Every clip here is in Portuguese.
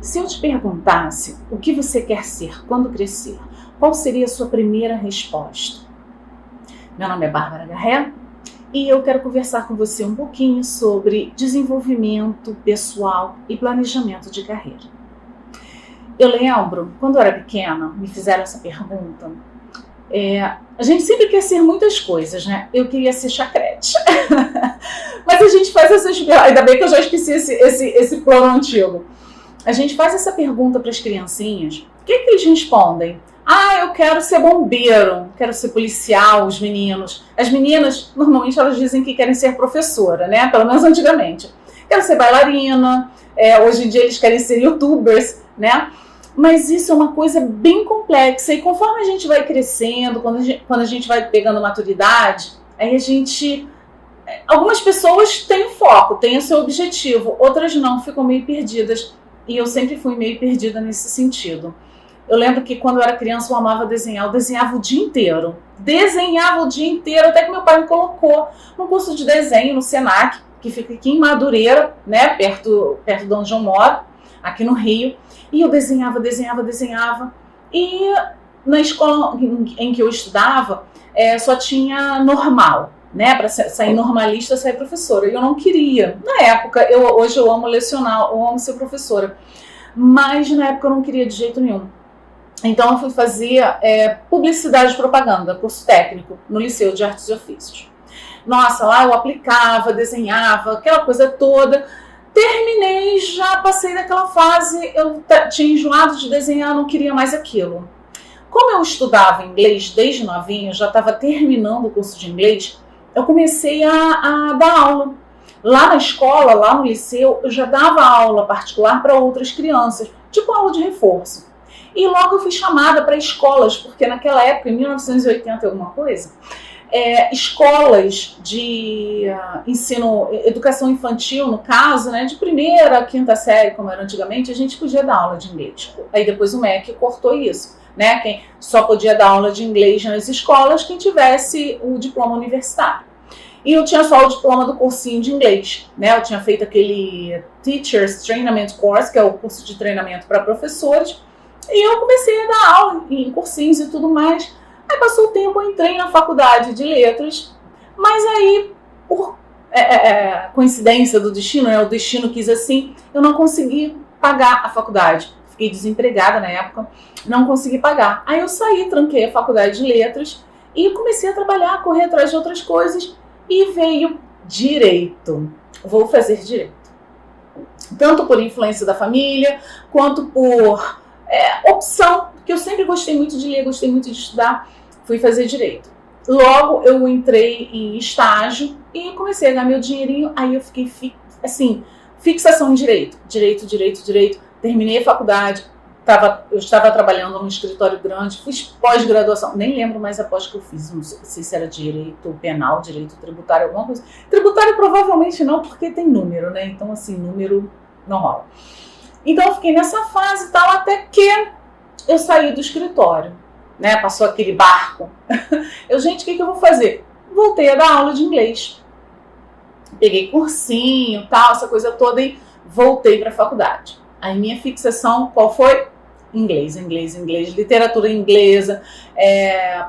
Se eu te perguntasse o que você quer ser quando crescer, qual seria a sua primeira resposta? Meu nome é Bárbara Garré e eu quero conversar com você um pouquinho sobre desenvolvimento pessoal e planejamento de carreira. Eu lembro, quando eu era pequena, me fizeram essa pergunta. A gente sempre quer ser muitas coisas, né? Eu queria ser chacrete. Mas a gente faz essas... Ainda bem que eu já esqueci esse plano antigo. A gente faz essa pergunta para as criancinhas. O que eles respondem? Eu quero ser bombeiro, quero ser policial, os meninos. As meninas, normalmente, elas dizem que querem ser professora, né? Pelo menos antigamente. Quero ser bailarina. Hoje em dia eles querem ser youtubers, né? Mas isso é uma coisa bem complexa. E conforme a gente vai crescendo, quando a gente vai pegando maturidade, aí a gente... Algumas pessoas têm foco, têm o seu objetivo. Outras não, ficam meio perdidas. E eu sempre fui meio perdida nesse sentido. Eu lembro que quando eu era criança eu amava desenhar. Eu desenhava o dia inteiro. Até que meu pai me colocou num curso de desenho no Senac, que fica aqui em Madureira, né, perto de onde eu moro, aqui no Rio. E eu desenhava. E na escola em que eu estudava, só tinha normal, né? Para sair normalista, sair professora. E eu não queria. Na época, hoje eu amo lecionar, eu amo ser professora. Mas na época eu não queria de jeito nenhum. Então eu fui fazer publicidade e propaganda, curso técnico, no Liceu de Artes e Ofícios. Nossa, lá eu aplicava, desenhava, aquela coisa toda. Terminei, já passei daquela fase, eu tinha enjoado de desenhar, não queria mais aquilo. Como eu estudava inglês desde novinha, já estava terminando o curso de inglês, eu comecei a dar aula. Lá na escola, lá no liceu, eu já dava aula particular para outras crianças, tipo aula de reforço. E logo eu fui chamada para escolas, porque naquela época, em 1980 e alguma coisa, escolas de ensino, educação infantil, no caso, né, de primeira a quinta série, como era antigamente, a gente podia dar aula de inglês. Aí depois o MEC cortou isso, né? Quem só podia dar aula de inglês nas escolas quem tivesse o diploma universitário. E eu tinha só o diploma do cursinho de inglês, né? Eu tinha feito aquele Teachers Training Course, que é o curso de treinamento para professores, e eu comecei a dar aula em cursinhos e tudo mais. Aí passou o tempo, eu entrei na faculdade de letras, mas aí, por coincidência do destino, né, o destino quis assim, eu não consegui pagar a faculdade. Fiquei desempregada na época, não consegui pagar. Aí eu saí, tranquei a faculdade de letras e comecei a trabalhar, correr atrás de outras coisas e veio direito. Vou fazer direito. Tanto por influência da família, quanto por opção, porque eu sempre gostei muito de ler, gostei muito de estudar, fui fazer direito. Logo eu entrei em estágio e comecei a ganhar meu dinheirinho, aí eu fiquei fixação em direito. Terminei a faculdade, eu estava trabalhando num escritório grande, fiz pós-graduação, nem lembro mais a pós que eu fiz, não sei se era direito penal, direito tributário, alguma coisa. Tributário provavelmente não, porque tem número, né? Então assim, número não rola. Então eu fiquei nessa fase e tal, até que eu saí do escritório, né? Passou aquele barco. Gente, o que eu vou fazer? Voltei a dar aula de inglês. Peguei cursinho, tal, essa coisa toda e voltei para a faculdade. Aí minha fixação, qual foi? Inglês, literatura inglesa,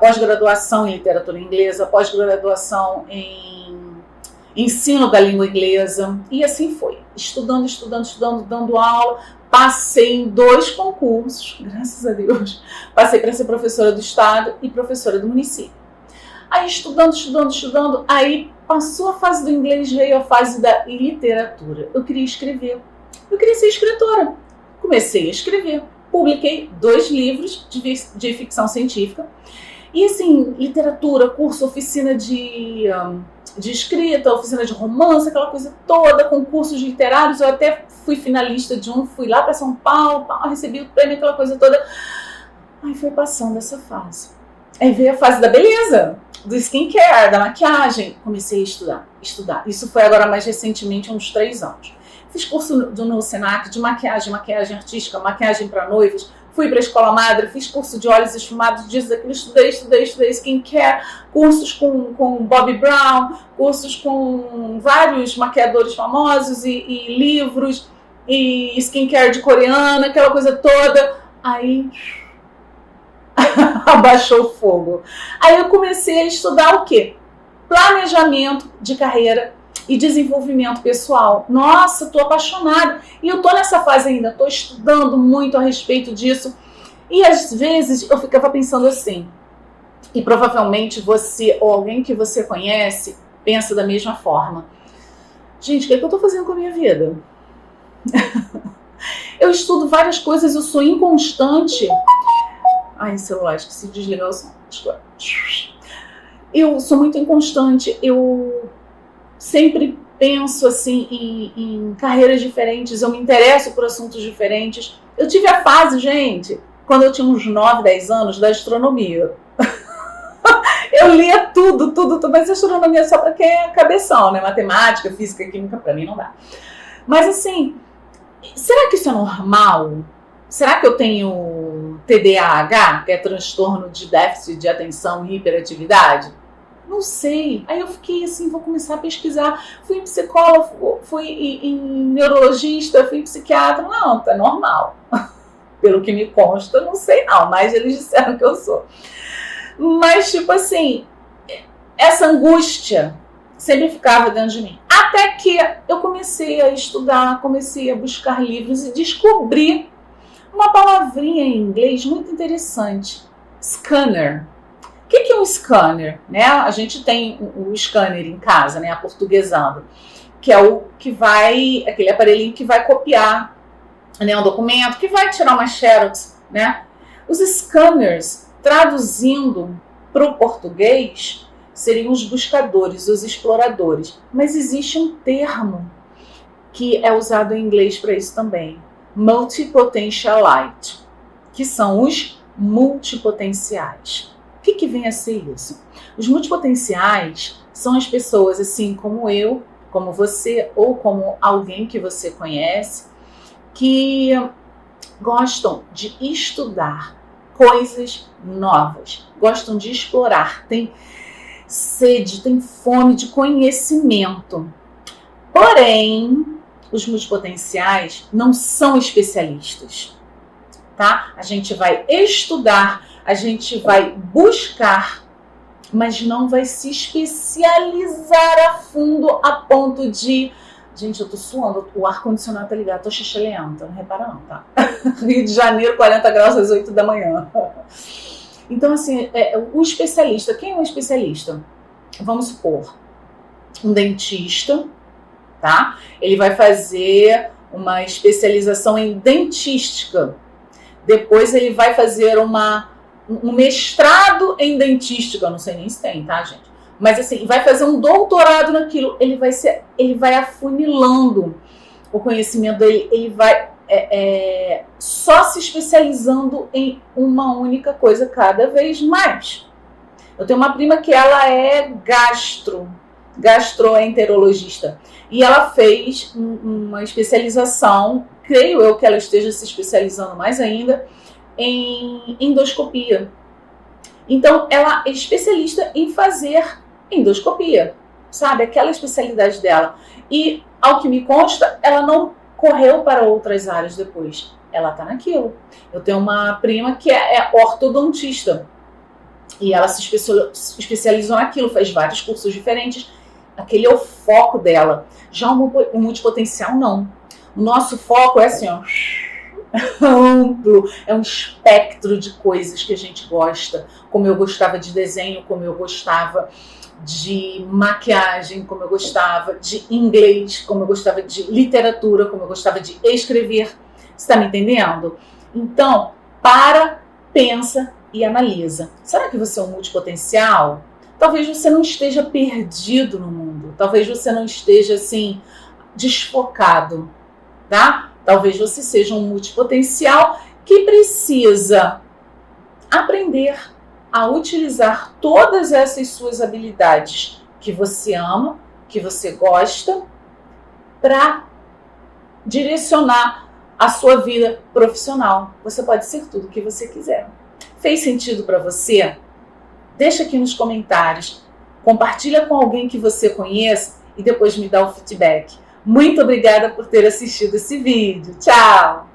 pós-graduação em literatura inglesa, pós-graduação em ensino da língua inglesa, e assim foi, estudando, dando aula, passei em 2 concursos, graças a Deus, passei para ser professora do estado e professora do município. Aí estudando, aí passou a fase do inglês, veio a fase da literatura, eu queria escrever, eu queria ser escritora, comecei a escrever, publiquei 2 livros de ficção científica, e assim, literatura, curso, oficina de escrita, oficina de romance, aquela coisa toda, concursos literários, eu até fui finalista de um, fui lá para São Paulo, recebi o prêmio, aquela coisa toda. Aí foi passando essa fase. Aí veio a fase da beleza, do skincare, da maquiagem, comecei a estudar. Isso foi agora mais recentemente, uns 3 anos. Fiz curso no Senac de maquiagem artística, maquiagem para noivos, fui para a escola madre, fiz curso de óleos esfumados, disso, daquilo, estudei skincare, cursos com Bobbi Brown, cursos com vários maquiadores famosos e livros. e skincare de coreana, aquela coisa toda. Aí abaixou o fogo. Aí eu comecei a estudar o quê? Planejamento de carreira e desenvolvimento pessoal. Nossa, tô apaixonada. E eu tô nessa fase ainda, tô estudando muito a respeito disso. E às vezes eu ficava pensando assim, e provavelmente você ou alguém que você conhece pensa da mesma forma. Gente, o que é que eu tô fazendo com a minha vida? Eu estudo várias coisas, eu sou inconstante. Ai, celular, esqueci de desligar o som. Eu sou muito inconstante, eu sempre penso assim em carreiras diferentes, eu me interesso por assuntos diferentes. Eu tive a fase, gente, quando eu tinha uns 9, 10 anos, da astronomia. Eu lia tudo, mas astronomia só para quem é cabeção, né? Matemática, física, química, para mim não dá. Mas assim, será que isso é normal? Será que eu tenho TDAH, que é transtorno de déficit de atenção e hiperatividade? Não sei. Aí eu fiquei assim, vou começar a pesquisar. Fui em psicólogo, fui em neurologista, fui em psiquiatra. Não, tá normal. Pelo que me consta, não sei não, mas eles disseram que eu sou. Mas tipo assim, essa angústia sempre ficava dentro de mim. Até que eu comecei a estudar, comecei a buscar livros e descobri uma palavrinha em inglês muito interessante. Scanner. O que é um scanner? Né? A gente tem o scanner em casa, né? Aportuguesando, que é o que vai, aquele aparelhinho que vai copiar, né, um documento, que vai tirar uma xerox, né? Os scanners, traduzindo para o português, seriam os buscadores, os exploradores. Mas existe um termo que é usado em inglês para isso também. Multipotentialite, que são os multipotenciais. O que vem a ser isso? Os multipotenciais são as pessoas assim como eu, como você ou como alguém que você conhece, que gostam de estudar coisas novas, gostam de explorar, tem sede, tem fome de conhecimento. Porém, os multipotenciais não são especialistas, tá? A gente vai estudar, a gente vai buscar, mas não vai se especializar a fundo a ponto de... Gente, eu tô suando, o ar-condicionado tá ligado, tô xixelenta, não repara não, tá? Rio de Janeiro, 40 graus às 8 da manhã. Então, assim, o especialista, quem é um especialista? Vamos supor, um dentista, tá? Ele vai fazer uma especialização em dentística. Depois ele vai fazer um mestrado em dentística, não sei nem se tem, tá, gente? Mas assim, vai fazer um doutorado naquilo, ele vai afunilando o conhecimento dele, ele vai só se especializando em uma única coisa cada vez mais. Eu tenho uma prima que ela é gastroenterologista, e ela fez uma especialização, creio eu que ela esteja se especializando mais ainda, em endoscopia. Então, ela é especialista em fazer endoscopia, sabe? Aquela especialidade dela. E, ao que me consta, ela não correu para outras áreas depois. Ela tá naquilo. Eu tenho uma prima que é ortodontista. E ela se especializou naquilo, fez vários cursos diferentes. Aquele é o foco dela. Já o multipotencial, não. O nosso foco é assim, ó, amplo, é um espectro de coisas que a gente gosta. Como eu gostava de desenho, como eu gostava de maquiagem, como eu gostava de inglês, como eu gostava de literatura, como eu gostava de escrever. Você está me entendendo? Então, pensa e analisa. Será que você é um multipotencial? Talvez você não esteja perdido no mundo. Talvez você não esteja, assim, desfocado, tá? Talvez você seja um multipotencial que precisa aprender a utilizar todas essas suas habilidades que você ama, que você gosta, para direcionar a sua vida profissional. Você pode ser tudo o que você quiser. Fez sentido para você? Deixa aqui nos comentários. Compartilha com alguém que você conheça e depois me dá o feedback. Muito obrigada por ter assistido esse vídeo. Tchau!